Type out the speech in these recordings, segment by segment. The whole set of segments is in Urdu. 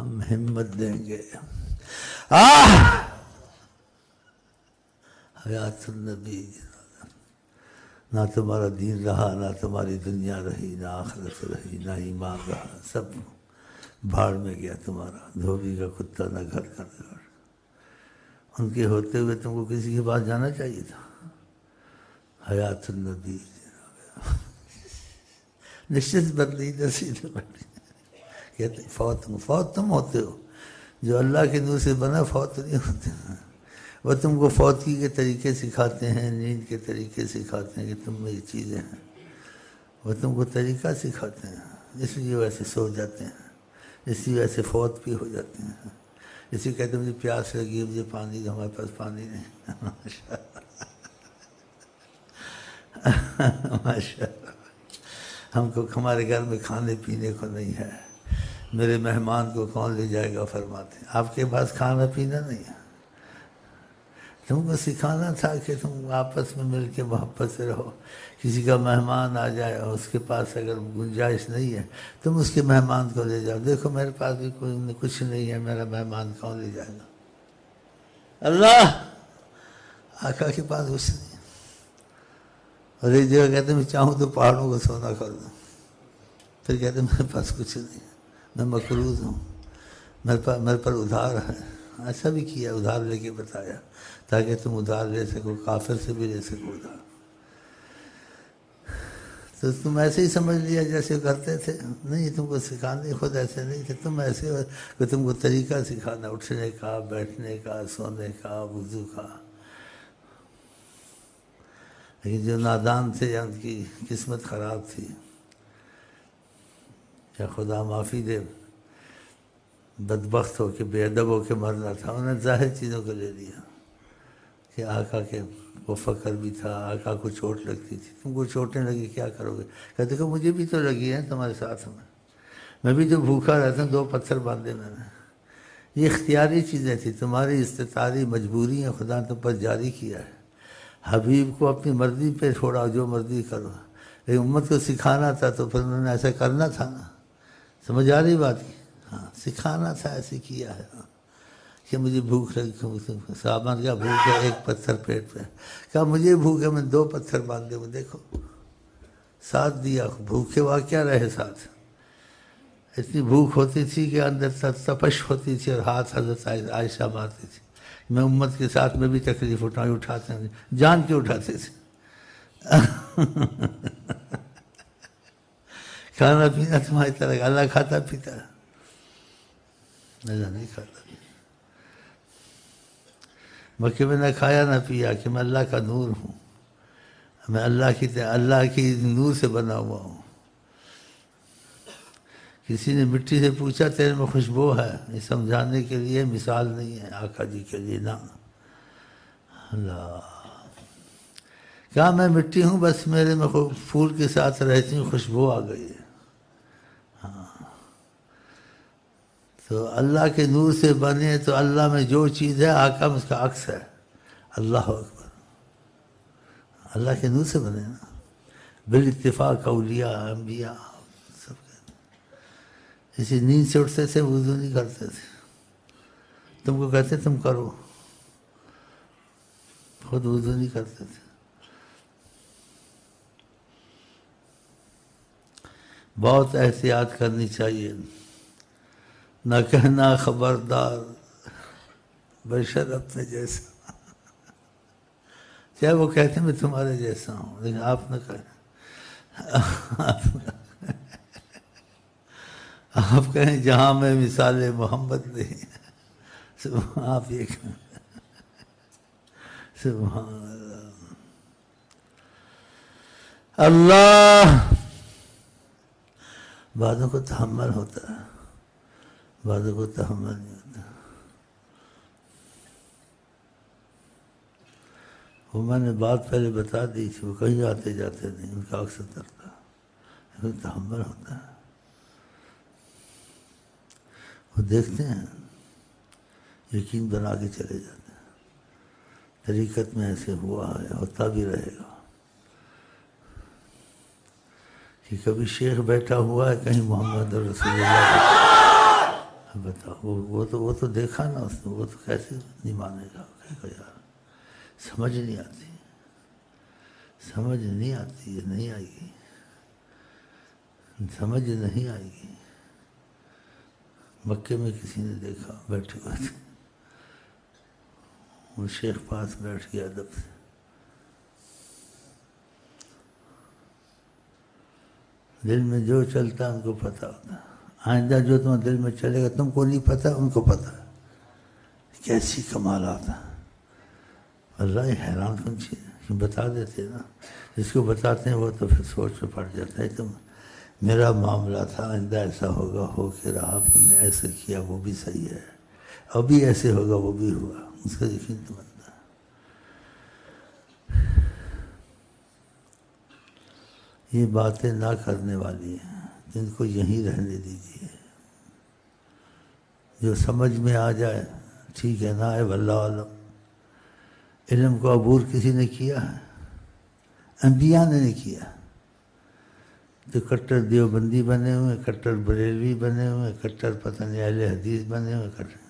ہم ہمت دیں گے. حیات النبی، نہ تمہارا دین رہا، نہ تمہاری دنیا رہی، نہ آخرت رہی، نہ ایمان رہا، سب بھاڑ میں گیا تمہارا. دھوبی کا کتا نہ گھر کا نہ گھر. ان کے ہوتے ہوئے تم کو کسی کے پاس جانا چاہیے تھا. حیات النبی نشچت بدلی نصیب بدلی. کہتے فوت تم ہوتے ہو، جو اللہ کے نور سے بنا فوت نہیں ہوتے. وہ تم کو فوتگی کے طریقے سکھاتے ہیں، نیند کے طریقے سکھاتے ہیں کہ تم میں یہ چیزیں ہیں. وہ تم کو طریقہ سکھاتے ہیں، اس لیے ویسے سو جاتے ہیں، اسی وجہ سے فوت بھی ہو جاتے ہیں. اسی کہتے ہیں مجھے پیاس لگی، مجھے پانی دو، ہمارے پاس پانی نہیں. ماشاء اللہ. ہم کو ہمارے گھر میں کھانے پینے کو نہیں ہے، میرے مہمان کو کون لے جائے گا فرماتے ہیں. آپ کے پاس کھانا پینا نہیں ہے. تم کو سکھانا تھا کہ تم آپس میں مل کے محبت سے رہو. کسی کا مہمان آ جائے اور اس کے پاس اگر گنجائش نہیں ہے، تم اس کے مہمان کو لے جاؤ. دیکھو میرے پاس بھی کچھ نہیں ہے، میرا مہمان کون لے جائے گا. اللہ آقا کے پاس کچھ نہیں ہے. اور ایک جگہ کہتے ہیں میں چاہوں تو پہاڑوں کو سونا کر دوں. پھر کہتے ہیں میرے پاس کچھ نہیں ہے، میں مقروض ہوں، میرے پر ادھار ہے. ایسا بھی کیا، ادھار لے کے بتایا تاکہ تم ادھار لے سکو، کافر سے بھی لے سکو ادھار. تو تم ایسے ہی سمجھ لیا جیسے کرتے تھے. نہیں، تم کو سکھانے خود ایسے نہیں تھے. تم ایسے ہو کہ تم کو طریقہ سکھانا، اٹھنے کا، بیٹھنے کا، سونے کا، وضو کا. لیکن جو نادان تھے یا ان کی قسمت خراب تھی، یا خدا معافی دے بدبخت ہو کے بے ادب ہو کے مرنا تھا، انہوں نے ظاہر چیزوں کو لے لیا کہ آقا کے وہ فقر بھی تھا، آقا کو چوٹ لگتی تھی. تم کو چوٹیں لگی کیا کرو گے؟ کہتے دیکھو مجھے بھی تو لگی ہے تمہارے ساتھ میں بھی تو بھوکا رہتا ہوں. 2 پتھر باندھے میں نے. یہ اختیاری چیزیں تھیں، تمہاری استطاعتی مجبوری ہیں خدا نے تم پر جاری کیا ہے. حبیب کو اپنی مرضی پہ چھوڑا، جو مرضی کرو. لیکن امت کو سکھانا تھا تو پھر انہوں نے ایسا کرنا تھا نا. سمجھ آ رہی بات کی؟ ہاں، سکھانا تھا، ایسے کیا ہے کہ مجھے بھوک لگی. صحابہ نے کہا بھوک ہے، 1 پتھر پیٹ پہ. کہا مجھے بھوک ہے، میں 2 پتھر باندھے ہوئے. دیکھو ساتھ دیا، بھوکے واقعہ رہے ساتھ. اتنی بھوک ہوتی تھی کہ اندر تپش ہوتی تھی، اور ہاتھ حضرت عائشہ مارتی تھی. میں امت کے ساتھ میں بھی تکلیف اٹھاتے ہیں، جان کے اٹھاتے تھے. کھانا پینا تمہاری طرح اللہ کھاتا پیتا ہے؟ نہیں کھاتا. مکے میں نہ کھایا نہ پیا کہ میں اللہ کا نور ہوں، میں اللہ کی نور سے بنا ہوا ہوں. کسی نے مٹی سے پوچھا تیرے میں خوشبو ہے؟ یہ سمجھانے کے لیے مثال نہیں ہے آقا جی کے لیے نا. اللہ کہا میں مٹی ہوں، بس میرے میں پھول کے ساتھ رہتی ہوں، خوشبو آ گئی ہے. ہاں، تو اللہ کے نور سے بنے تو اللہ میں جو چیز ہے آقا میں اس کا عکس ہے. اللہ اکبر. اللہ کے نور سے بنے نا، بالاتفاق اولیاء انبیاء سب کے. اسی نیند سے اٹھتے تھے، وضو نہیں کرتے تھے. تم کو کہتے تم کرو، خود وضو نہیں کرتے تھے. بہت احتیاط کرنی چاہیے. نہ کہنا خبردار بشر اپنے جیسا. چاہے وہ کہتے ہیں میں تمہارے جیسا ہوں، لیکن آپ نہ کہیں. آپ کہیں جہاں میں مثال محمد نہیں. آپ یہ کہیں. سبحان اللہ. اللہ بعضوں کو تحمل ہوتا ہے، بعضوں کو تحمل نہیں ہوتا. وہ میں نے بات پہلے بتا دی تھی، وہ کہیں آتے جاتے نہیں، ان کا اکثر کرتا. تحمل ہوتا ہے. وہ دیکھتے ہیں، یقین بنا کے چلے جاتے ہیں. طریقت میں ایسے ہوا ہے، ہوتا بھی رہے گا. کہ کبھی شیخ بیٹھا ہوا ہے کہیں محمد رسول اللہ بتاؤ وہ تو دیکھا نا اس نے، وہ تو کیسے نہیں مانے گا؟ کہے گا یار سمجھ نہیں آتی، سمجھ نہیں آتی، یہ نہیں آئے گی، سمجھ نہیں آئے گی۔ مکے میں کسی نے دیکھا بیٹھے ہوئے تھے، وہ شیخ پاس بیٹھ گیا ادب سے، دل میں جو چلتا ہے ان کو پتہ ہوتا ہے، آئندہ جو تمہیں دل میں چلے گا تم کو نہیں پتہ، ان کو پتہ ہے۔ کیسی کمالات ہیں، اللہ حیران کن چیز ہے، بتا دیتے نا، جس کو بتاتے ہیں وہ تو پھر سوچ میں پڑ جاتا ہے، تم میرا معاملہ تھا، آئندہ ایسا ہوگا، ہو کے رہا، تم نے ایسے کیا، وہ بھی صحیح ہے، ابھی ایسے ہوگا، وہ بھی ہوا، اس کا یقین تو بنتا ہے۔ یہ باتیں نہ کرنے والی ہیں، جن کو یہیں رہنے دیجیے، جو سمجھ میں آ جائے ٹھیک ہے، نہ آئے واللہ عالم۔ علم کو عبور کسی نے کیا ہے؟ انبیاء نے نہیں کیا، جو کٹر دیوبندی بنے ہوئے، کٹر بریلوی بنے ہوئے، کٹر پتہ نہیں اہل حدیث بنے ہوئے، کٹر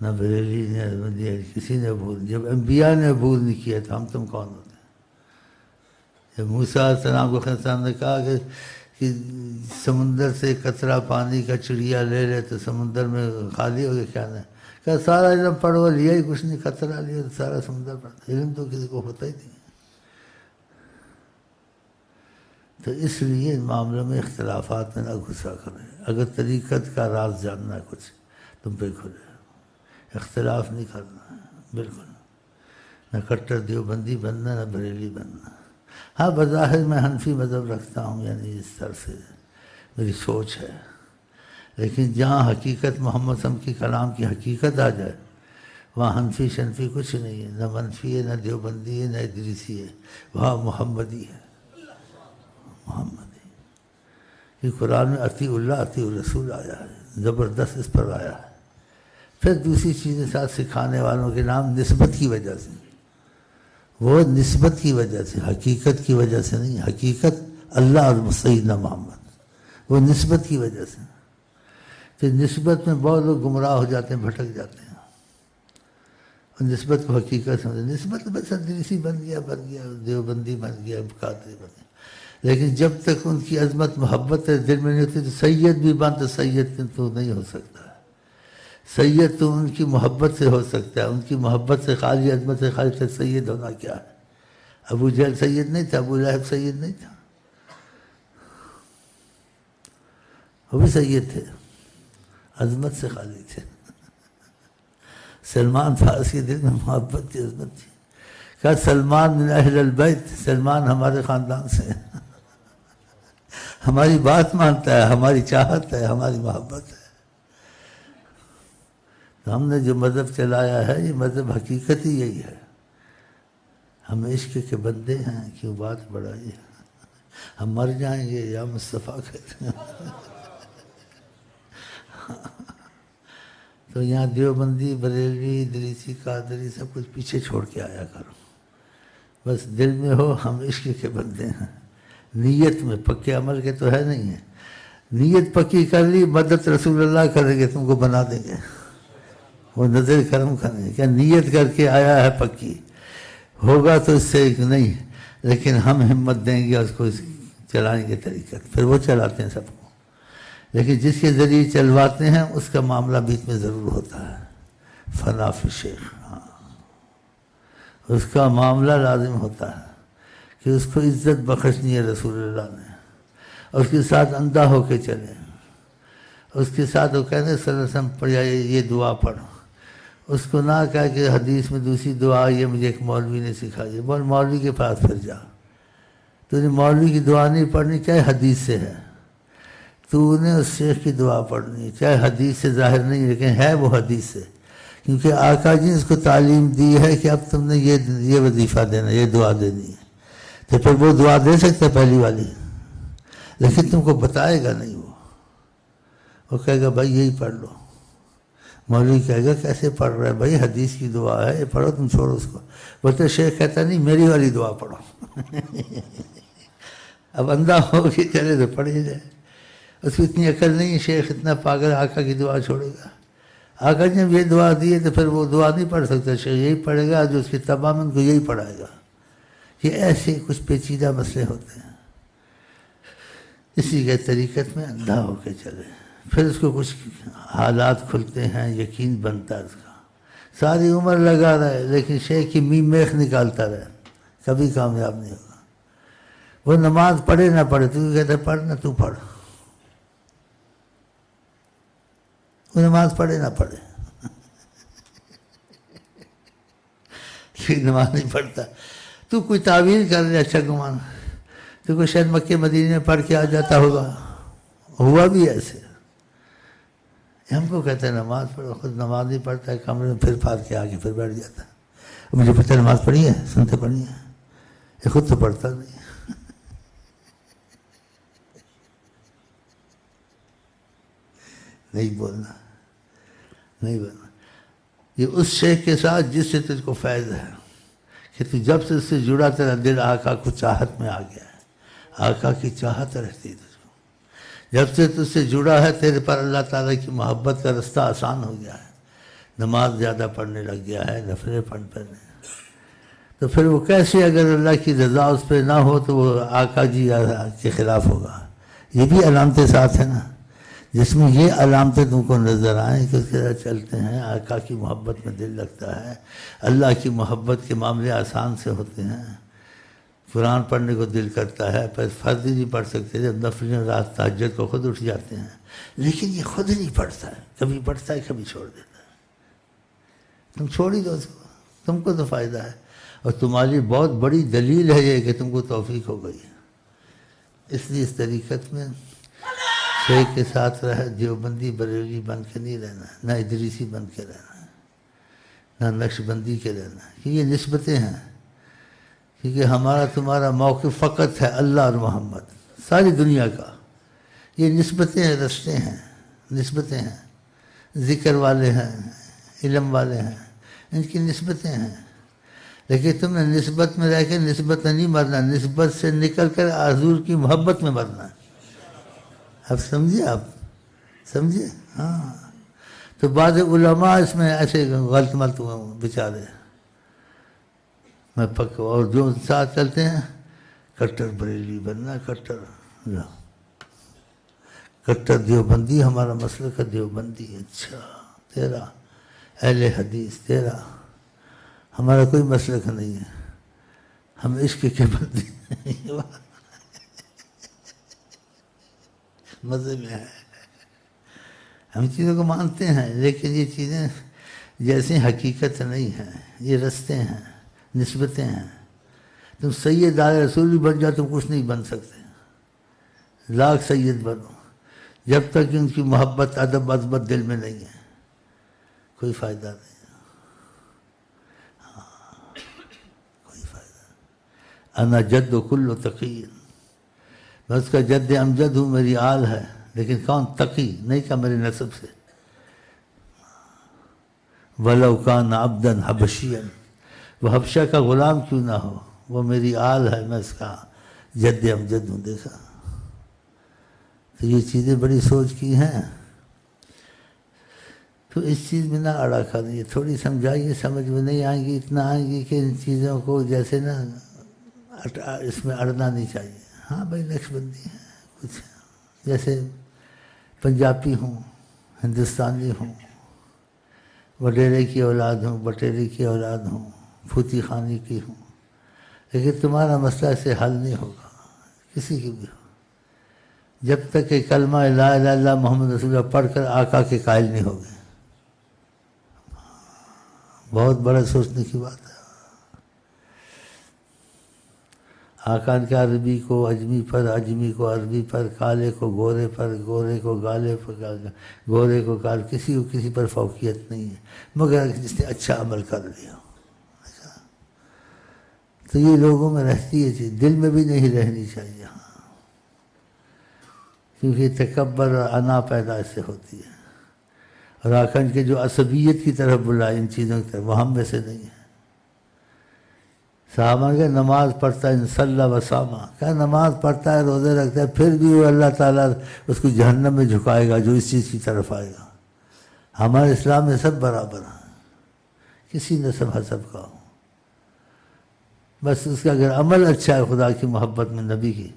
نہ بریلوی نہ دیوبندی کسی نے عبور، جب انبیاء نے عبور نہیں کیا تو ہم تم کون ہوتے؟ جب موسیٰ علیہ السلام کو خضر صاحب نے کہا کہ سمندر سے قطرہ پانی کا چڑیا لے لے تو سمندر میں خالی ہو گیا، کیا نہیں کہا سارا علم پڑھو، لیا ہی کچھ نہیں، قطرہ لیا تو سارا سمندر پڑھتا، علم تو کسی کو ہوتا ہی نہیں۔ تو اس لیے ان معاملوں میں اختلافات میں نہ گھسا کریں، اگر طریقت کا راز جاننا ہے کچھ تم پہ کھلے، اختلاف نہیں کرنا ہے بالکل، نہ کٹر دیوبندی بننا نہ بریلی بننا۔ ہاں بظاہر میں حنفی مذہب رکھتا ہوں، یعنی اس طرح سے میری سوچ ہے، لیکن جہاں حقیقت محمد صلی اللہ علیہ وسلم کی کلام کی حقیقت آ جائے وہاں حنفی شنفی کچھ نہیں ہے، نہ منفی ہے، نہ دیوبندی ہے، نہ ادریسی ہے، وہاں محمدی ہے، محمدی۔ یہ قرآن میں اطیع اللہ اطیع الرسول آیا ہے، زبردست اس پر آیا ہے۔ پھر دوسری چیزیں ساتھ سکھانے والوں کے نام نسبت کی وجہ سے، وہ نسبت کی وجہ سے، حقیقت کی وجہ سے نہیں، حقیقت اللہ اور سیدنا محمد، وہ نسبت کی وجہ سے۔ تو نسبت میں بہت لوگ گمراہ ہو جاتے ہیں، بھٹک جاتے ہیں، اور نسبت کو حقیقت سمجھتے، نسبت بس ادریسی بن گیا، دیوبندی بن گیا، قادری بن گیا، لیکن جب تک ان کی عظمت محبت دل میں نہیں ہوتی تو سید بھی بن تو سید تو نہیں ہو سکتا، سید تو ان کی محبت سے ہو سکتا ہے، ان کی محبت سے خالی، عظمت سے خالی، تک سید ہونا کیا ہے؟ ابو جہل سید نہیں تھا، ابو لہب سید نہیں تھا، وہ بھی سید تھے، عظمت سے خالی تھے۔ سلمان فارسی کے دل میں محبت تھی، عظمت تھی، کہا سلمان من اہل البیت، سلمان ہمارے خاندان سے ہے، ہماری بات مانتا ہے، ہماری چاہت ہے، ہماری محبت ہے۔ تو ہم نے جو مذہب چلایا ہے یہ مذہب حقیقت ہی یہی ہے، ہم عشق کے بندے ہیں، کیوں بات بڑھائی ہے، ہم مر جائیں گے یا مصطفیٰ کہتے ہیں۔ تو یہاں دیوبندی، بریلوی، ادریسی، قادری سب کچھ پیچھے چھوڑ کے آیا کرو، بس دل میں ہو ہم عشق کے بندے ہیں، نیت میں، پکے عمل کے تو ہے نہیں ہے، نیت پکی کر لی، مدد رسول اللہ کریں گے، تم کو بنا دیں گے، وہ نظر کرم کریں گے، کیا نیت کر کے آیا ہے پکی، ہوگا تو اس سے نہیں، لیکن ہم ہمت دیں گے اس کو چلائیں گے طریقت، پھر وہ چلاتے ہیں سب کو، لیکن جس کے ذریعے چلواتے ہیں اس کا معاملہ بیچ میں ضرور ہوتا ہے، فنا فی شیخ، ہاں اس کا معاملہ لازم ہوتا ہے کہ اس کو عزت بخشنی ہے رسول اللہ نے، اور اس کے ساتھ اندھا ہو کے چلے، اس کے ساتھ وہ کہتے ہیں صلی اللہ علیہ وسلم پڑھ یہ دعا پڑھو، اس کو نہ کہا کہ حدیث میں دوسری دعا یہ مجھے ایک مولوی نے سکھائی، بول مولوی کے پاس پھر جا، تو نے مولوی کی دعا نہیں پڑھنی چاہے حدیث سے ہے، تو نے اس شیخ کی دعا پڑھنی ہے، چاہے حدیث سے ظاہر نہیں لیکن ہے وہ حدیث سے، کیونکہ آقا جی نے اس کو تعلیم دی ہے کہ اب تم نے یہ وظیفہ دینا، یہ دعا دینی ہے، تو پھر وہ دعا دے سکتا ہے پہلی والی، لیکن تم کو بتائے گا نہیں، وہ کہے گا بھائی یہی پڑھ لو، مولوی کہے گا کیسے پڑھ رہا ہے بھائی، حدیث کی دعا ہے یہ پڑھو، تم چھوڑو اس کو، بولتے شیخ کہتا نہیں میری والی دعا پڑھو۔ اب اندھا ہو کے چلے تو پڑھ ہی جائے، اس کو اتنی عقل نہیں ہے، شیخ اتنا پاگل آقا کی دعا چھوڑے گا؟ آقا نے جب یہ دعا دی ہے تو پھر وہ دعا نہیں پڑھ سکتا، شیخ یہی پڑھے گا جو اس کے تمام کو یہی پڑھائے گا۔ یہ ایسے کچھ پیچیدہ مسئلے ہوتے ہیں، اسی کے طریقت میں اندھا ہو کے چلے، پھر اس کو کچھ حالات کھلتے ہیں، یقین بنتا ہے اس کا۔ ساری عمر لگا رہے لیکن شیخ کی میم میخ نکالتا رہے، کبھی کامیاب نہیں ہوگا۔ وہ نماز پڑھے نہ پڑھے، تو کہتا ہے پڑھ نہ، تو پڑھ، وہ نماز پڑھے نہ پڑھے نماز نہیں پڑھتا، تو کوئی تعویل کر لے، اچھا گمان تو کوئی شاید مکے مدینے میں پڑھ کے آ جاتا ہوگا، ہوا بھی ایسے۔ ہم کو کہتے ہیں نماز پڑھو، خود نماز نہیں پڑھتا ہے، کمرے میں پھر پھار کے آگے پھر بیٹھ جاتا ہے، مجھے پتہ نماز پڑھی ہے، سنتے پڑھی ہے، یہ خود تو پڑھتا نہیں۔ نہیں بولنا، نہیں بولنا۔ یہ اس شیخ کے ساتھ جس سے تجھ کو فیض ہے کہ تو جب سے اس سے جڑا تیرا دل آقا کو چاہت میں آ گیا ہے، آقا کی چاہت رہتی ہے تجھ کو، جب سے تجھ سے جڑا ہے تیرے پر اللہ تعالیٰ کی محبت کا رستہ آسان ہو گیا ہے، نماز زیادہ پڑھنے لگ گیا ہے، نفلیں پڑھنے، تو پھر وہ کیسے اگر اللہ کی رضا اس پہ نہ ہو تو وہ آقا جی کے خلاف ہوگا۔ یہ بھی علامتیں ساتھ ہیں نا، جس میں یہ علامتیں تم کو نظر آئیں کہ اس کے ساتھ چلتے ہیں، آقا کی محبت میں دل لگتا ہے، اللہ کی محبت کے معاملے آسان سے ہوتے ہیں، قرآن پڑھنے کو دل کرتا ہے، پر فرض ہی نہیں پڑھ سکتے، جب نفل رات تہجد کو خود اٹھ جاتے ہیں، لیکن یہ خود نہیں پڑھتا ہے، کبھی پڑھتا ہے کبھی چھوڑ دیتا ہے۔ تم چھوڑ ہی دو اس کو، تم کو تو فائدہ ہے، اور تمہاری بہت بڑی دلیل ہے یہ کہ تم کو توفیق ہو گئی۔ اس لیے اس طریقت میں شیخ کے ساتھ رہے، دیوبندی بریلوی بن کے نہیں رہنا، نہ ادریسی بن کے رہنا، نہ نقش بندی کے رہنا، کہ یہ نسبتیں ہیں، کیونکہ ہمارا تمہارا موقف فقط ہے اللہ اور محمد، ساری دنیا کا یہ نسبتیں ہیں، رشتے ہیں، نسبتیں ہیں، ذکر والے ہیں، علم والے ہیں، ان کی نسبتیں ہیں، لیکن تم نے نسبت میں رہ کے نسبت نہیں مرنا، نسبت سے نکل کر حضور کی محبت میں مرنا ہے۔ اب سمجھے؟ آپ سمجھے؟ ہاں، تو بعض علماء اس میں ایسے غلط ملت بیچارے میں پک، اور جو ساتھ چلتے ہیں کٹر بریلوی بننا، کٹر دیوبندی، ہمارا مسلک ہے دیوبندی، اچھا تیرا اہل حدیث، تیرا ہمارا کوئی مسلک نہیں ہے، ہم عشق کے بندی مزے میں ہے، ہم چیزوں کو مانتے ہیں، لیکن یہ چیزیں جیسے حقیقت نہیں ہیں، یہ رستے ہیں، نسبتیں ہیں۔ تم سید آل رسول بھی بن جاؤ، تم کچھ نہیں بن سکتے، لاکھ سید بنو، جب تک ان کی محبت ادب عظمت دل میں نہیں ہے کوئی فائدہ نہیں، کوئی فائدہ نہیں۔ انا جد و کل تقی، میں اس کا جد امجد ہوں، میری آل ہے، لیکن کون؟ تقی، نہیں کہا میرے نسب سے۔ وَلَوْ كَانَ عَبْدًا حَبَشِيًا، وہ حبشہ کا غلام کیوں نہ ہو، وہ میری آل ہے، میں اس کا جد امجد ہوں۔ دیکھا، تو یہ چیزیں بڑی سوچ کی ہیں، تو اس چیز میں نہ اڑا کریے، تھوڑی سمجھائیے، سمجھ میں نہیں آئیں گی، اتنا آئیں گی کہ ان چیزوں کو جیسے نا اس میں اڑنا نہیں چاہیے۔ ہاں بھائی، نقش بندی ہے، کچھ جیسے پنجابی ہوں، ہندوستانی ہوں، وڈیرے کی اولاد ہوں، بٹیرے کی اولاد ہوں، پھوتی خانی کی ہوں، لیکن تمہارا مسئلہ سے حل نہیں ہوگا، کسی کی بھی ہو، جب تک کہ کلمہ لا الہ الا اللہ محمد رسول اللہ پڑھ کر آقا کے قائل نہیں ہوگے۔ بہت بڑا سوچنے کی بات ہے۔ آقا کے عربی کو اجمی پر، اجمی کو عربی پر، کالے کو گورے پر، گورے کو گالے پر، گورے کو کال، کسی کو کسی پر فوقیت نہیں ہے، مگر جس نے اچھا عمل کر لیا۔ تو یہ لوگوں میں رہتی ہے چیز، دل میں بھی نہیں رہنی چاہیے، کیونکہ تکبر اور انا پیدا اس سے ہوتی ہے، اور آقا کے جو عصبیت کی طرف بلائے ان چیزوں کی طرف، وہ ہم میں سے نہیں ہے۔ صحابہ کہ نماز پڑھتا ہے انصلی وسامہ، کہا نماز پڑھتا ہے روزے رکھتا ہے پھر بھی وہ اللہ تعالیٰ اس کو جہنم میں جھکائے گا جو اس چیز کی طرف آئے گا۔ ہمارے اسلام میں سب برابر ہیں، کسی نسب حسب کا ہو، بس اس کا اگر عمل اچھا ہے خدا کی محبت میں نبی کی،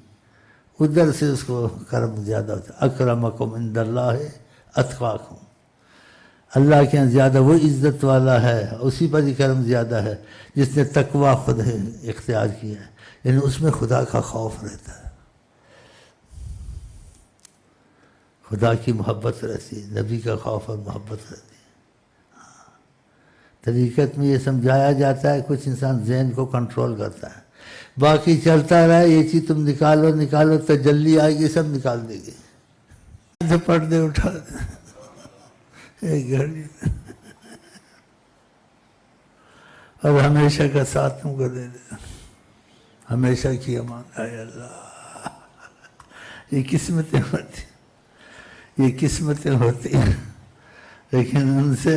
ادھر سے اس کو کرم زیادہ ہوتا ہے۔ اکرمکم عند اللہ اتقاکم، اللہ کے یہاں زیادہ وہ عزت والا ہے، اسی پر ہی کرم زیادہ ہے جس نے تقوی خود اختیار کیا ہے، یعنی اس میں خدا کا خوف رہتا ہے، خدا کی محبت رہتی ہے، نبی کا خوف اور محبت رہتی ہے۔ طریقت میں یہ سمجھایا جاتا ہے، کچھ انسان ذہن کو کنٹرول کرتا ہے، باقی چلتا رہے، یہ چیز تم نکالو تجلی آئے گی سب نکال دے گی، پردے اٹھا دے ایک گھڑی اور ہمیشہ کا ساتھ تم کو دے دے، ہمیشہ کی امان ہے اللہ۔ یہ قسمتیں ہوتی، یہ قسمتیں ہوتی ہیں، لیکن ان سے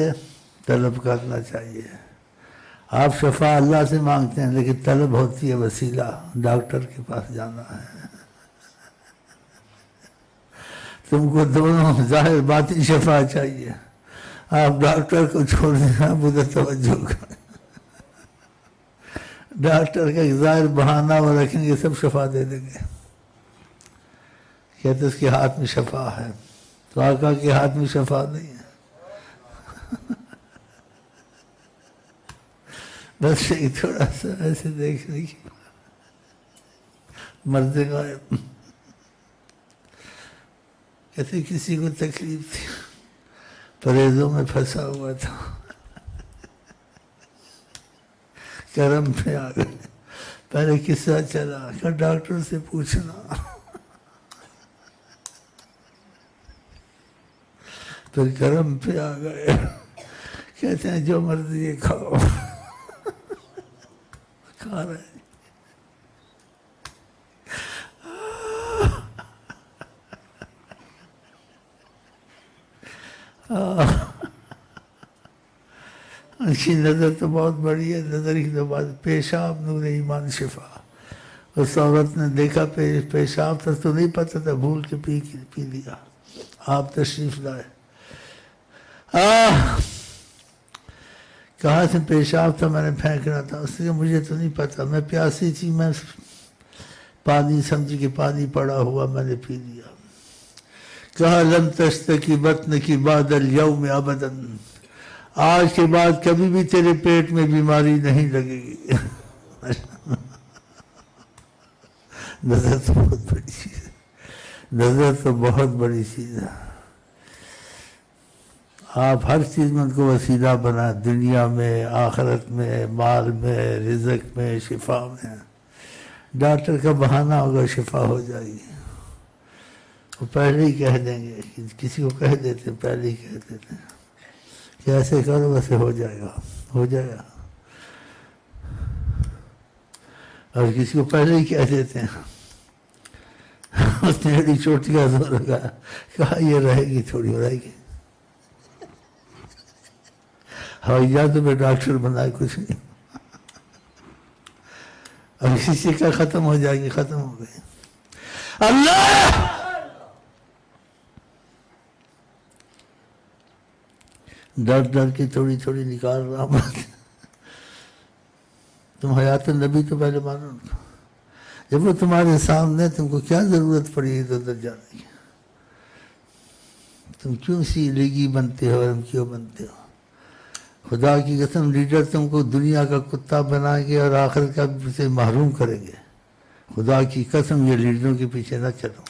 طلب کرنا چاہیے۔ آپ شفا اللہ سے مانگتے ہیں لیکن طلب ہوتی ہے وسیلہ، ڈاکٹر کے پاس جانا ہے، تم کو دونوں ظاہر باطن شفا چاہیے، آپ ڈاکٹر کو چھوڑ دیں، آپ ادھر توجہ کریں، ڈاکٹر کا ایک ظاہر بہانہ وہ رکھیں گے سب شفا دے دیں گے، کہتے اس کے ہاتھ میں شفا ہے، تو آقا کے ہاتھ میں شفا نہیں ہے، بس ایک تھوڑا سا ایسے دیکھنے کی مرد غائب، کہتے کسی کو تکلیف تھی، پرہیزوں میں پھنسا ہوا تھا، کرم پہ آ گئے، پہلے قصہ چلا کہ ڈاکٹر سے پوچھنا، پھر کرم پہ آ گئے، کہتے ہیں جو مرضی یہ کھاؤ، کھا رہے ہیں۔ ان کی نظر تو بہت بڑی ہے، نظر کی تو بات، پیشاب نور ایمان شفا، اس عورت نے دیکھا پیشاب تک تو نہیں پتا تھا، بھول کے پی لیا، آپ تشریف لائے، کہاں سے پیشاب تھا میں نے پھینکنا تھا، اس نے کہا مجھے تو نہیں پتا، میں پیاسی تھی، میں پانی سمجھی کہ پانی پڑا ہوا میں نے پی لیا، کہا لن تشتکی بطنکی بعد اليوم ابدا، آج کے بعد کبھی بھی تیرے پیٹ میں بیماری نہیں لگے گی۔ نظر تو بہت بڑی چیز ہے، نظر تو بہت بڑی چیز ہے، آپ ہر چیز میں ان کو وسیلہ بنا، دنیا میں، آخرت میں، مال میں، رزق میں، شفا میں، ڈاکٹر کا بہانہ ہوگا شفا ہو جائے گی، وہ پہلے ہی کہہ دیں گے، کسی کو کہہ دیتے پہلے ہی کہہ دیتے ہیں کہ ایسے کرو ویسے ہو جائے گا، ہو جائے گا، اور کسی کو پہلے ہی کہہ دیتے ہیں، اس نے ایڈی چوٹی کا زور لگایا، کہا یہ رہے گی تھوڑی ہو رہے گی، ہوائی جہاز میں ڈاکٹر بنائے کچھ نہیں، اور کسی کا ختم ہو جائے گی، ختم ہو گئی، اللہ ڈر ڈر کے تھوڑی تھوڑی نکال رہا بات، تم حیات النبی تو پہلے مانو، جب وہ تمہارے سامنے، تم کو کیا ضرورت پڑی ادھر ادھر جانے کی، تم کیوں سی لیگی بنتے ہو، ہم کیوں بنتے ہو، خدا کی قسم لیڈر تم کو دنیا کا کتا بنائیں گے اور آخر کا سے محروم کریں گے، خدا کی قسم یہ لیڈروں کے پیچھے نہ چلو،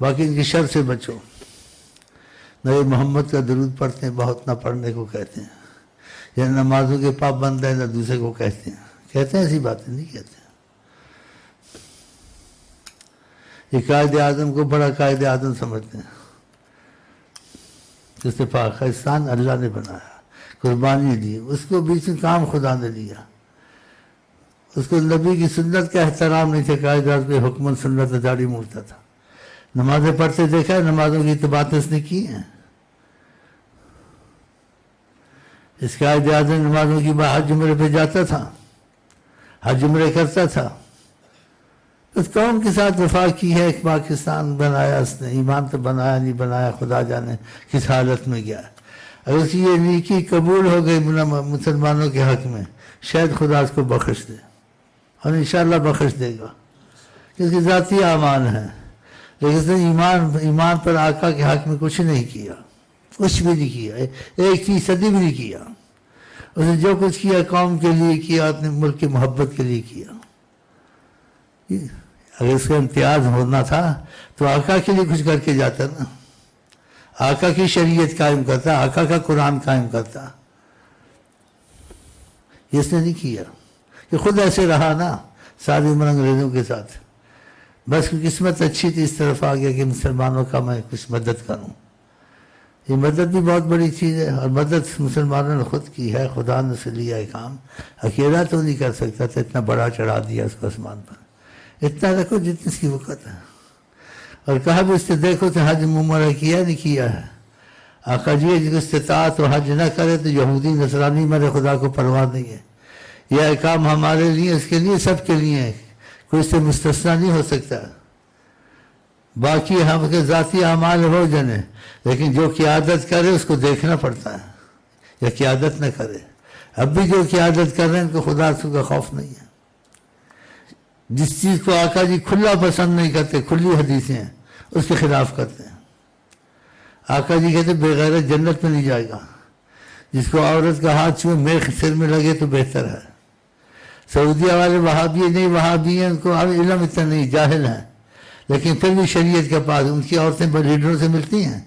باقی ان کی شر سے بچو، نبی محمد کا درود پڑھتے ہیں بہت، نہ پڑھنے کو کہتے ہیں، یا نمازوں کے پابند ہیں نہ دوسرے کو کہتے ہیں ایسی باتیں نہیں کہتے ہیں، یہ قائد اعظم کو بڑا قائد اعظم سمجھتے ہیں، جس سے پاکستان اللہ نے بنایا، قربانی دی، اس کو بیچ میں کام خدا نے لیا، اس کو نبی کی سنت کا احترام نہیں تھا، قائد اعظم کے حکمن سنت داڑھی مڑتا تھا، نمازیں پڑھتے دیکھا ہے، نمازوں کی تو باتیں اس نے کی ہیں، اس قائد اعظم نمازوں کی حج عمرے پہ جاتا تھا، حج عمرے کرتا تھا. اس قوم کے ساتھ وفا کی ہے. ایک پاکستان بنایا اس نے, ایمان تو بنایا نہیں بنایا خدا جانے کس حالت میں گیا. اگر اس کی یہ نیکی قبول ہو گئی مسلمانوں کے حق میں, شاید خدا اس کو بخش دے, اور انشاءاللہ بخش دے گا, کیونکہ ذاتی اعمال ہیں. لیکن اس نے ایمان پر آقا کے حق میں کچھ نہیں کیا, کچھ بھی نہیں کیا, 1% بھی نہیں کیا. اس نے جو کچھ کیا قوم کے لیے کیا, اپنے ملک کی محبت کے لیے کیا. اگر اس کا امتیاز ہونا تھا تو آقا کے لیے کچھ کر کے جاتا نا, آقا کی شریعت قائم کرتا, آقا کا قرآن قائم کرتا. یہ اس نے نہیں کیا, کہ خود ایسے رہا نا ساری عمر انگریزوں کے ساتھ. بس قسمت اچھی تھی, اس طرف آ گیا کہ مسلمانوں کا میں کچھ مدد کروں. یہ مدد بھی بہت بڑی چیز ہے, اور مدد مسلمانوں نے خود کی ہے. خدا نے سے لیا ہے کام, اکیلا تو نہیں کر سکتا تھا. اتنا بڑا چڑھا دیا اس کو آسمان پر, اتنا رکھو جتنی اس کی وقت ہے. اور کہا بھی اس سے دیکھو تو حج عمرہ کیا نہیں کیا ہے. آقا جی جس استطاعت و حج نہ کرے تو یہودی نصرانی میرے خدا کو پرواہ نہیں ہے. یہ احکام ہمارے لیے, اس کے لیے, سب کے لیے ہے, کوئی اس سے مستثنا نہیں ہو سکتا. باقی ہم کے ذاتی اعمال ہو جانے, لیکن جو قیادت کرے اس کو دیکھنا پڑتا ہے, یا قیادت نہ کرے. اب بھی جو قیادت کر رہے ہیں ان کو خدا کا خوف نہیں ہے. جس چیز کو آقا جی کھلا پسند نہیں کرتے, کھلی حدیثیں ہیں, اس کے خلاف کرتے ہیں. آقا جی کہتے بغیرت جنت میں نہیں جائے گا. جس کو عورت کا ہاتھ چھوئے میخ سر میں لگے تو بہتر ہے. سعودیہ والے وہابی نہیں, وہابی ہیں, ان کو علم اتنا نہیں, جاہل ہیں, لیکن پھر بھی شریعت کے پاس ان کی عورتیں لیڈروں سے ملتی ہیں,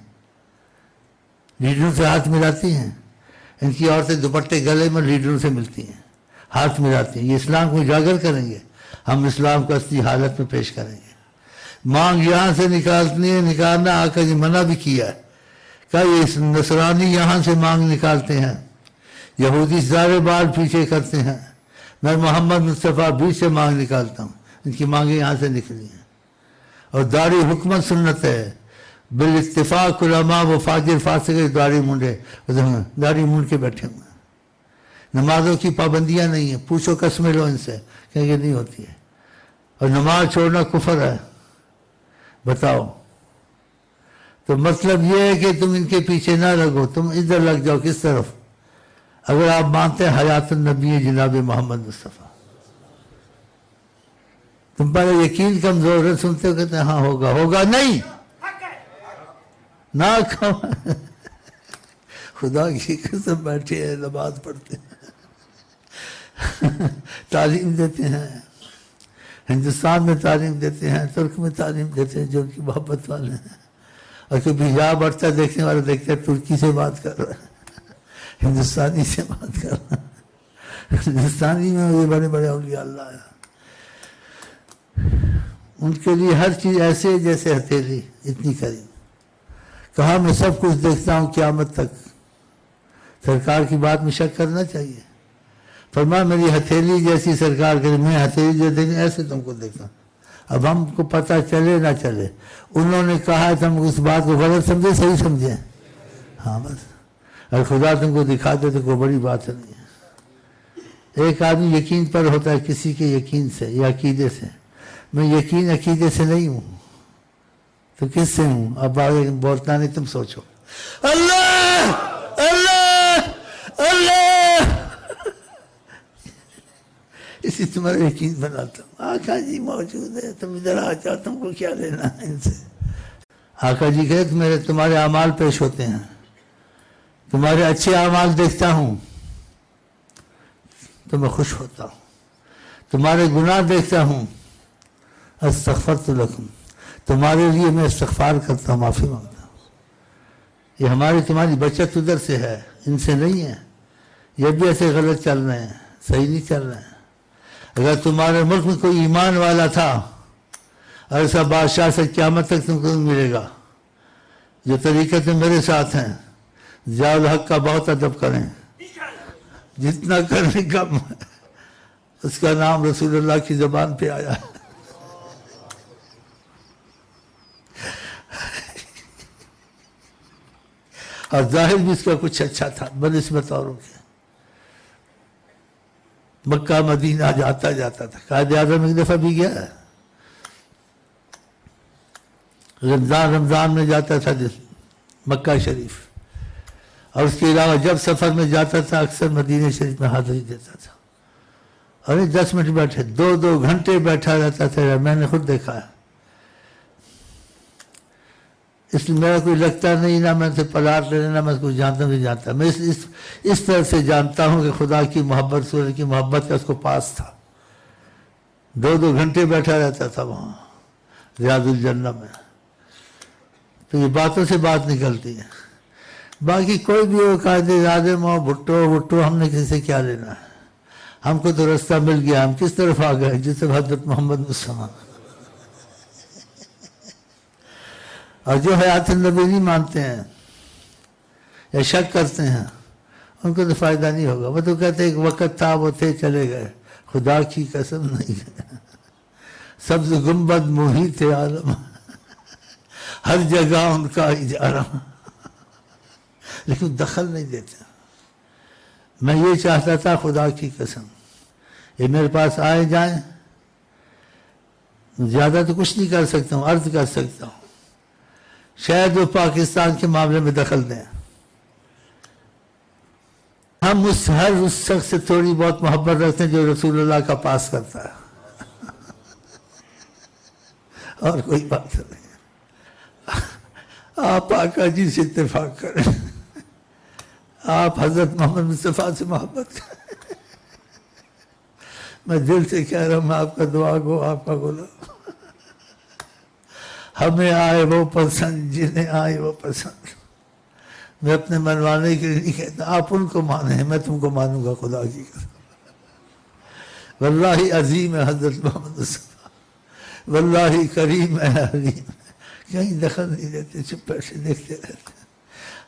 لیڈروں سے ہاتھ ملاتی ہیں. ان کی عورتیں دوپٹے گلے میں لیڈروں سے ملتی ہیں, ہاتھ ملاتی ہیں. یہ اسلام کو اجاگر کریں گے, ہم اسلام کو اصلی حالت میں پیش کریں گے. مانگ یہاں سے نکالنا آقا جی منع بھی کیا ہے. کہا یہ نصرانی یہاں سے مانگ نکالتے ہیں, یہودی سارے بال پیچھے کرتے ہیں, میں محمد مصطفیٰ بیچ سے مانگ نکالتا ہوں. ان کی مانگیں یہاں سے نکلی ہیں. اور داڑھی حکمت سنت ہے, بالاتفاق علماء و فاجر فاسق داڑھی مونڈے, داڑھی مونڈ کے بیٹھے ہوئے. نمازوں کی پابندیاں نہیں ہیں, پوچھو قسمیں لو ان سے کہ یہ نہیں ہوتی ہے. اور نماز چھوڑنا کفر ہے. بتاؤ, تو مطلب یہ ہے کہ تم ان کے پیچھے نہ لگو, تم ادھر لگ جاؤ. کس طرف؟ اگر آپ مانتے ہیں حیات النبی جناب محمد مصطفیٰ. تم پر یقین کمزور ہے, سنتے ہو کہتے ہیں ہاں ہوگا, ہوگا نہیں نہ. خدا کی قسم بیٹھے ہیں, نماز پڑھتے ہیں, تعلیم دیتے ہیں, ہندوستان میں تعلیم دیتے ہیں, ترک میں تعلیم دیتے ہیں, جو ان کی محبت والے ہیں. اور کوئی حجاب بڑھتا دیکھنے والے دیکھتے ہیں ترکی سے بات کر رہا ہے, ہندوستانی سے بات کر رہا ہے. ہندوستانی میں یہ بڑے بڑے اولیاء اللہ ہیں, ان کے لیے ہر چیز ایسے جیسے ہتھیلی, اتنی قریب. کہا میں سب کچھ دیکھتا ہوں قیامت تک. سرکار کی بات میں شک کرنا چاہیے. فرمایا میری ہتھیلی جیسی سرکار کرے, میں ہتھیلی جو دیکھیں ایسے تم کو دیکھتا ہوں. اب ہم کو پتہ چلے نہ چلے, انہوں نے کہا تم اس بات کو غلط سمجھے صحیح سمجھے, ہاں بس. اور خدا تم کو دکھا دے تو کوئی بڑی بات نہیں ہے. ایک آدمی یقین پر ہوتا ہے کسی کے یقین سے یا عقیدے سے. میں یقین عقیدے سے نہیں ہوں تو کس سے ہوں؟ اب آگے بولتا نہیں, تم سوچو. اللہ اللہ اللہ, اسی تمہارا یقین بناتا ہوں. آقا جی موجود ہے, تم ادھر آ جاؤ, تم کو کیا لینا ہے ان سے. آقا جی کہتے تمہارے اعمال پیش ہوتے ہیں, تمہارے اچھے اعمال دیکھتا ہوں تو میں خوش ہوتا ہوں, تمہارے گناہ دیکھتا ہوں, استغفرت لکم, تمہارے لیے میں استغفار کرتا ہوں, معافی مانگتا ہوں. یہ ہماری تمہاری بچت ادھر سے ہے, ان سے نہیں ہے. یہ بھی ایسے غلط چل رہے ہیں, صحیح نہیں چل رہے ہیں. اگر تمہارے ملک میں کوئی ایمان والا تھا, ایسا بادشاہ سے قیامت تک تم کو ملے گا. جو طریقے سے میرے ساتھ ہیں, ضیاء الحق کا بہت ادب کریں, جتنا کرنے کم. اس کا نام رسول اللہ کی زبان پہ آیا ہے. اور ظاہر بھی اس کا کچھ اچھا تھا بنسبت اوروں کے. مکہ مدینہ جاتا جاتا تھا. قائد اعظم ایک دفعہ بھی گیا ہے. رمضان میں جاتا تھا مکہ شریف، اور اس کے علاوہ جب سفر میں جاتا تھا اکثر مدینہ شریف میں حاضری دیتا تھا. ارے 10 منٹ بیٹھے 2 گھنٹے بیٹھا رہتا تھا، میں نے خود دیکھا ہے. اس لیے میرا کوئی لگتا نہیں، نہ میں سے پلاٹ لینا، نہ میں اس کو جانتا نہیں جانتا. میں اس طرح سے جانتا ہوں کہ خدا کی محبت، سورہ کی محبت کا اس کو پاس تھا. 2 گھنٹے بیٹھا رہتا تھا وہاں ریاض الجنہ میں. تو یہ باتوں سے بات نکلتی ہے. باقی کوئی بھی ہو، قائد اعظم ہو، بھٹو، ہم نے کسی سے کیا لینا ہے؟ ہم کو تو رستہ مل گیا، ہم کس طرف آ گئے؟ جس طرف حضرت محمد مصطفیٰ. اور جو حیات النبی نہیں مانتے ہیں یا شک کرتے ہیں، ان کو تو فائدہ نہیں ہوگا. وہ تو کہتے ہیں ایک وقت تھا، وہ تھے چلے گئے. خدا کی قسم نہیں ہے. سبز گنبد محیط عالم، ہر جگہ ان کا اجارہ، لیکن دخل نہیں دیتے. میں یہ چاہتا تھا خدا کی قسم، یہ میرے پاس آئے جائیں، زیادہ تو کچھ نہیں کر سکتا ہوں، عرض کر سکتا ہوں. شاید وہ پاکستان کے معاملے میں دخل دیں. ہم ہر اس شخص سے تھوڑی بہت محبت رکھتے ہیں جو رسول اللہ کا پاس کرتا ہے، اور کوئی بات نہیں. آپ آقا جی سے اتفاق کریں، آپ حضرت محمد مصطفیٰ سے محبت کریں. میں دل سے کہہ رہا ہوں، میں آپ کا دعا گو، آپ کا غلام. ہمیں آئے وہ پسند، جنہیں آئے وہ پسند. میں اپنے منوانے کے لیے نہیں کہتا، آپ ان کو مانیں، میں تم کو مانوں گا خدا کی قسم. واللہ عظیم ہے حضرت محمد مصطفیٰ، واللہ کریم ہے حلیم. کہیں دخل نہیں دیتے، چپ پیسے دیکھتے رہتے.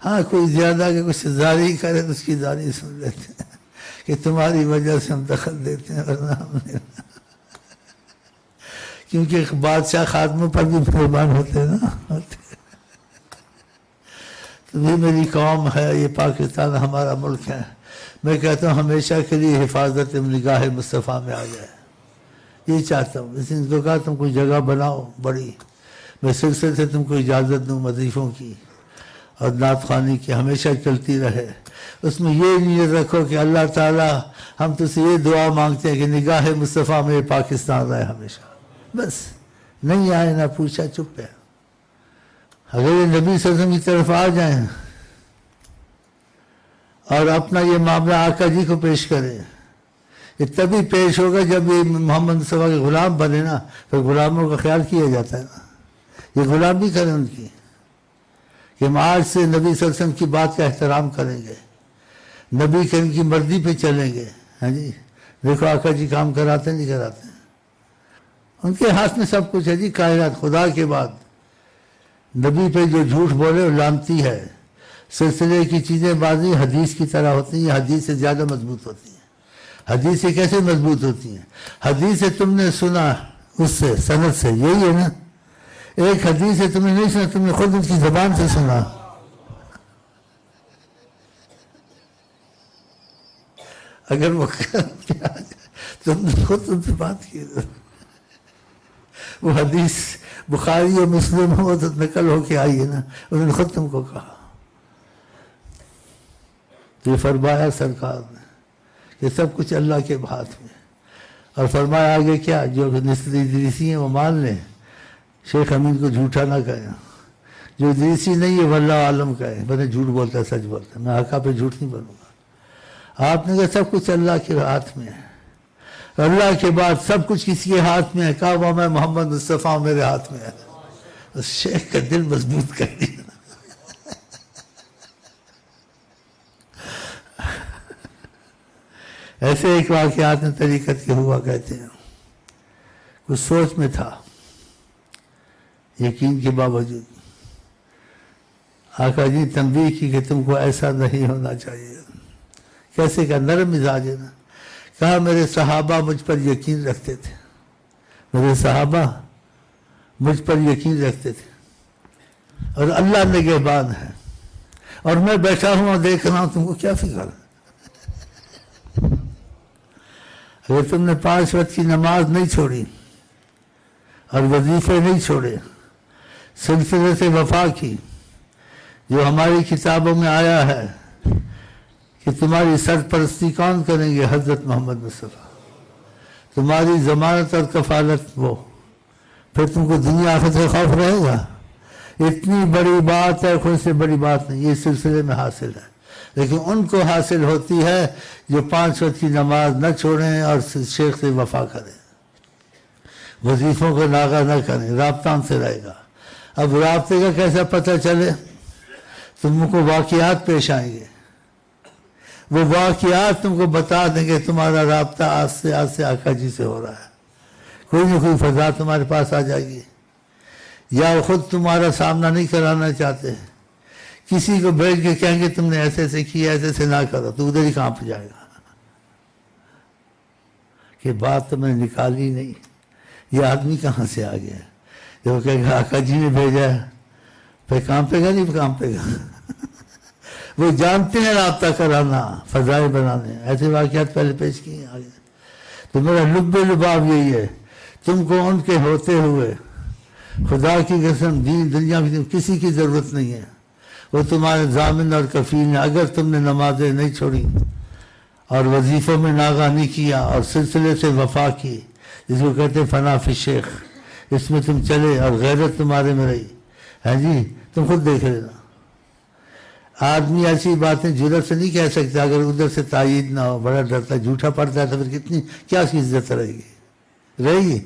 ہاں کوئی زیادہ کہ کچھ زاری کرے تو اس کی زاری سن لیتے ہیں کہ تمہاری وجہ سے ہم دخل دیتے ہیں، ورنہ ہم نہیں. کیونکہ بادشاہ خادموں پر بھی مہربان ہوتے ہیں نا. تو یہ میری قوم ہے، یہ پاکستان ہمارا ملک ہے. میں کہتا ہوں ہمیشہ کے لیے حفاظت نگاہ مصطفیٰ میں آ جائے. یہ چاہتا ہوں. اس نے کو کہا تم کوئی جگہ بناؤ بڑی، میں سلسلے سے تم کو اجازت دوں وظیفوں کی اور نعت خوانی کی، ہمیشہ چلتی رہے. اس میں یہ نیت رکھو کہ اللہ تعالیٰ ہم تجھ سے یہ دعا مانگتے ہیں کہ نگاہ مصطفیٰ میں پاکستان رہے ہمیشہ. بس نہیں آئے، نہ پوچھا، چپ ہے. اگر یہ نبی صلی اللہ علیہ وسلم کی طرف آ جائیں اور اپنا یہ معاملہ آقا جی کو پیش کریں، یہ تبھی پیش ہوگا جب یہ محمد مصطفیٰ کے غلام بنے نا. تو غلاموں کا خیال کیا جاتا ہے نا. یہ غلامی کریں ان کی کہ ہم آج سے نبی صلی اللہ علیہ وسلم کی بات کا احترام کریں گے، نبی کریم کی مرضی پہ چلیں گے. ہاں جی، دیکھو آقا جی کام کراتے نہیں کراتے ہیں. ان کے ہاتھ میں سب کچھ ہے جی. کائنات خدا کے بعد نبی پہ جو جھوٹ بولے وہ لانتی ہے. سلسلے کی چیزیں بعضی حدیث کی طرح ہوتی ہیں، حدیث سے زیادہ مضبوط ہوتی ہیں. حدیث سے کیسے مضبوط ہوتی ہیں؟ حدیث سے تم نے سنا، اس سے سند سے، یہی ہے نا. ایک حدیث سے تم نے نہیں سنا، تم نے خود ان کی زبان سے سنا. اگر وہ تم نے خود ان سے بات کی، وہ حدیث بخاری اور مسلم ہو تو نقل ہو کے آئی ہے نا، انہوں نے خود تم کو کہا. یہ فرمایا سرکار نے کہ سب کچھ اللہ کے ہاتھ میں. اور فرمایا آگے کیا؟ جو ادریسی ہیں وہ مان لیں، شیخ امین کو جھوٹا نہ کہیں. جو ادریسی نہیں ہے واللہ عالم کہے، میں نے جھوٹ بولتا ہے سچ بولتا ہے، میں آقا پہ جھوٹ نہیں بولوں گا. آپ نے کہا سب کچھ اللہ کے ہاتھ میں ہے. اللہ کے بعد سب کچھ کسی کے ہاتھ میں ہے. کہا وہ میں محمد مصطفیٰ میرے ہاتھ میں ہے. اس شیخ کا دل مضبوط کر دیا. ایسے ایک واقعات میں طریقت کے ہوا کہتے ہیں. کچھ سوچ میں تھا، یقین کے باوجود آقا جی تنبیہ کی کہ تم کو ایسا نہیں ہونا چاہیے. کیسے کا نرم مزاج ہے نا. کہا میرے صحابہ مجھ پر یقین رکھتے تھے، میرے صحابہ مجھ پر یقین رکھتے تھے، اور اللہ نگہبان ہے، اور میں بیٹھا ہوں اور دیکھ رہا ہوں، تم کو کیا فکر ہے؟ اگر تم نے 5 وقت کی نماز نہیں چھوڑی اور وظیفے نہیں چھوڑے، سلسلے سے وفا کی، جو ہماری کتابوں میں آیا ہے کہ تمہاری سرپرستی کون کریں گے؟ حضرت محمد مصطفیٰ، تمہاری ضمانت اور کفالت وہ، پھر تم کو دنیا آخرت کا خوف رہے گا؟ اتنی بڑی بات ہے، کوئی سے بڑی بات نہیں، یہ سلسلے میں حاصل ہے، لیکن ان کو حاصل ہوتی ہے جو 5 وقت کی نماز نہ چھوڑیں اور شیخ سے وفا کریں، وظیفوں کو ناغہ نہ کریں، رابطہ ان سے رہے گا۔ اب رابطے کا کیسا پتہ چلے؟ تم کو واقعات پیش آئیں گے، وہ واقعات تم کو بتا دیں گے تمہارا رابطہ آج سے آقا جی سے ہو رہا ہے، کوئی نہ کوئی فضا تمہارے پاس آ جائے گی، یا وہ خود تمہارا سامنا نہیں کرانا چاہتے، کسی کو بھیج کے کہیں گے تم نے ایسے ایسے کیا، ایسے ایسے نہ کرو، تو ادھر ہی کہاں پہ جائے گا کہ بات تو میں نے نکالی نہیں، یہ آدمی کہاں سے آ گیا؟ جب وہ کہے گا آقا جی نے بھیجا ہے، پھر کام پہ گا نہیں کام پہ گا وہ جانتے ہیں رابطہ کرانا، فضائل بنانے، ایسے واقعات پہلے پیش کیے آگے۔ تو میرا لب لباب یہی ہے، تم کو ان کے ہوتے ہوئے خدا کی قسم دین دنیا میں کسی کی ضرورت نہیں ہے، وہ تمہارے ضامن اور کفیل ہیں۔ اگر تم نے نمازیں نہیں چھوڑی اور وظیفوں میں ناغہ نہیں کیا اور سلسلے سے وفا کی، جس کو کہتے ہیں فنا فی شیخ، اس میں تم چلے اور غیرت تمہارے میں رہی، ہے جی، تم خود دیکھ لینا۔ آدمی ایسی باتیں جرأت سے نہیں کہہ سکتا اگر ادھر سے تائید نہ ہو، بڑا ڈرتا ہے، جھوٹا پڑتا ہے تو پھر کتنی کیا اس کی عزت رہے گی؟